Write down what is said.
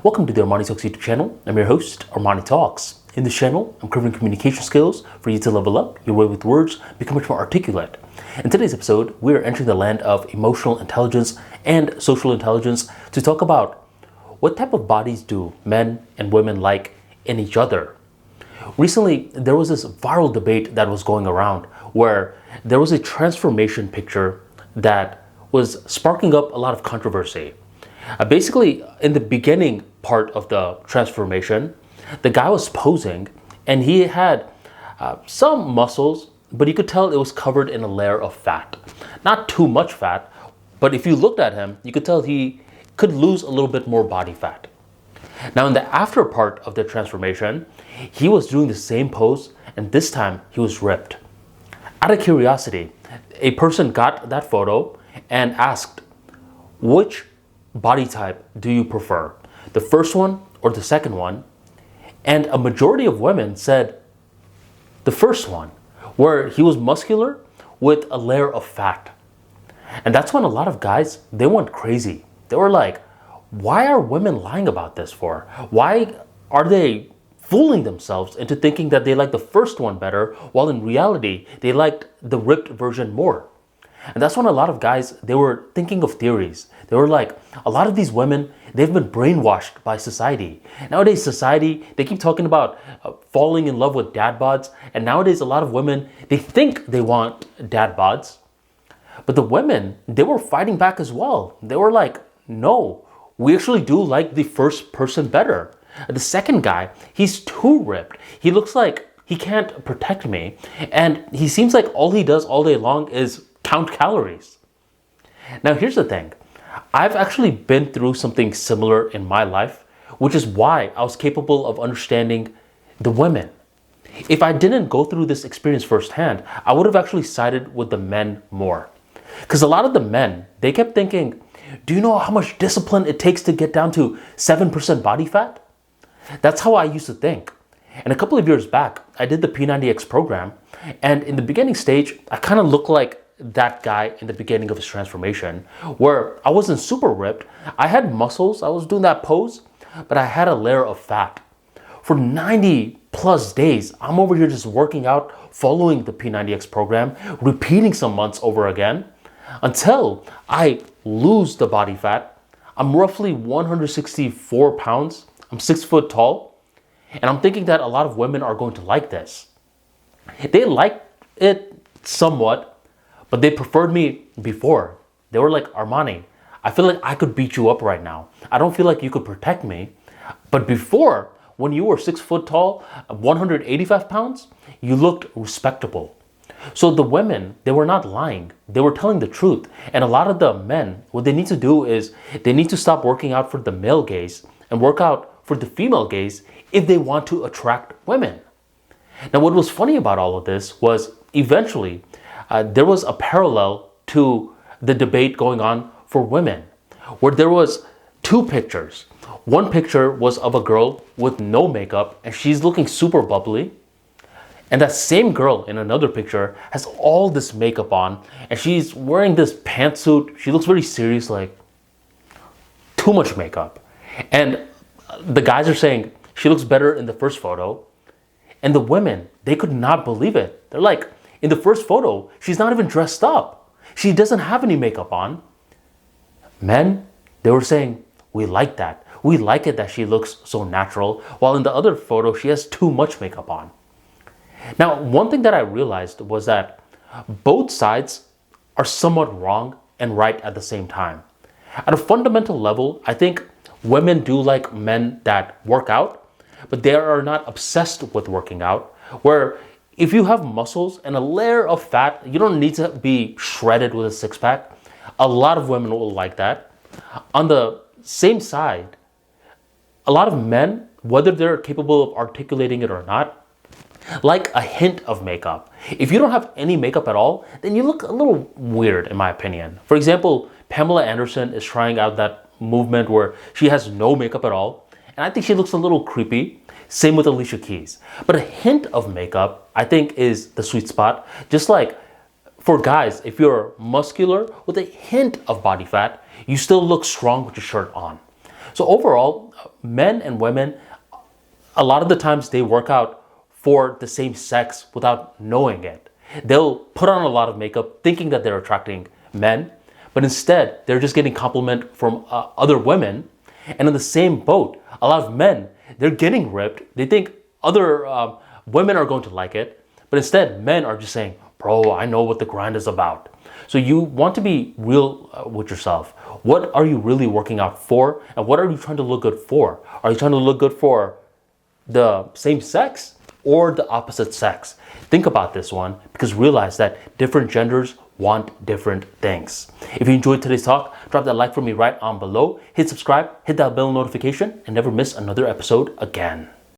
Welcome to the ArmaniTalks YouTube channel. I'm your host, ArmaniTalks. In this channel, I'm covering communication skills for you to level up your way with words, become much more articulate. In today's episode, we are entering the land of emotional intelligence and social intelligence to talk about what type of bodies do men and women like in each other. Recently, there was this viral debate that was going around where there was a transformation picture that was sparking up a lot of controversy. Basically, in the beginning part of the transformation, the guy was posing and he had some muscles, but you could tell it was covered in a layer of fat. Not too much fat, but if you looked at him, you could tell he could lose a little bit more body fat. Now, in the after part of the transformation, he was doing the same pose, and this time he was ripped. Out of curiosity, a person got that photo and asked, which body type do you prefer? The first one or the second one? And a majority of women said the first one, where he was muscular with a layer of fat. And that's when a lot of guys, they went crazy. They were like, why are women lying about this for? Why are they fooling themselves into thinking that they like the first one better, while in reality, they liked the ripped version more? And that's when a lot of guys, they were thinking of theories. They were like, a lot of these women, they've been brainwashed by society. Nowadays, society, they keep talking about falling in love with dad bods. And nowadays, a lot of women, they think they want dad bods. But the women, they were fighting back as well. They were like, no, we actually do like the first person better. The second guy, he's too ripped. He looks like he can't protect me. And he seems like all he does all day long is count calories. Now, here's the thing. I've actually been through something similar in my life, which is why I was capable of understanding the women. If I didn't go through this experience firsthand, I would have actually sided with the men more. Because a lot of the men, they kept thinking, do you know how much discipline it takes to get down to 7% body fat? That's how I used to think. And a couple of years back, I did the P90X program. And in the beginning stage, I kind of looked like that guy in the beginning of his transformation, where I wasn't super ripped. I had muscles. I was doing that pose, but I had a layer of fat. For 90 plus days, I'm over here just working out, following the P90X program, repeating some months over again, until I lose the body fat. I'm roughly 164 pounds. I'm 6 foot tall. And I'm thinking that a lot of women are going to like this. They liked it somewhat, but they preferred me before. They were like, Armani, I feel like I could beat you up right now. I don't feel like you could protect me. But before, when you were 6 foot tall, 185 pounds, you looked respectable. So the women, they were not lying. They were telling the truth. And a lot of the men, what they need to do is they need to stop working out for the male gaze and work out for the female gaze if they want to attract women. Now, what was funny about all of this was eventually there was a parallel to the debate going on for women, where there was two pictures. One picture was of a girl with no makeup and she's looking super bubbly. And that same girl in another picture has all this makeup on and she's wearing this pantsuit. She looks very serious, like too much makeup. And the guys are saying she looks better in the first photo. And the women, they could not believe it. They're like, in the first photo, she's not even dressed up. She doesn't have any makeup on. Men, they were saying, we like that. We like it that she looks so natural. While in the other photo, she has too much makeup on. Now, one thing that I realized was that both sides are somewhat wrong and right at the same time. At a fundamental level, I think women do like men that work out, but they are not obsessed with working out, where if you have muscles and a layer of fat, you don't need to be shredded with a six-pack. A lot of women will like that. On the same side, a lot of men, whether they're capable of articulating it or not, like a hint of makeup. If you don't have any makeup at all, then you look a little weird, in my opinion. For example, Pamela Anderson is trying out that movement where she has no makeup at all, and I think she looks a little creepy. Same with Alicia Keys. But a hint of makeup, I think, is the sweet spot. Just like for guys, if you're muscular with a hint of body fat, you still look strong with your shirt on. So overall, men and women, a lot of the times they work out for the same sex without knowing it. They'll put on a lot of makeup thinking that they're attracting men, but instead they're just getting compliment from other women. And in the same boat, a lot of men, they're getting ripped. They think other women are going to like it, but instead men are just saying, bro, I know what the grind is about. So you want to be real with yourself. What are you really working out for? And what are you trying to look good for? Are you trying to look good for the same sex or the opposite sex? Think about this one, because realize that different genders want different things. If you enjoyed today's talk, drop that like for me right on below. Hit subscribe, hit that bell notification, and never miss another episode again.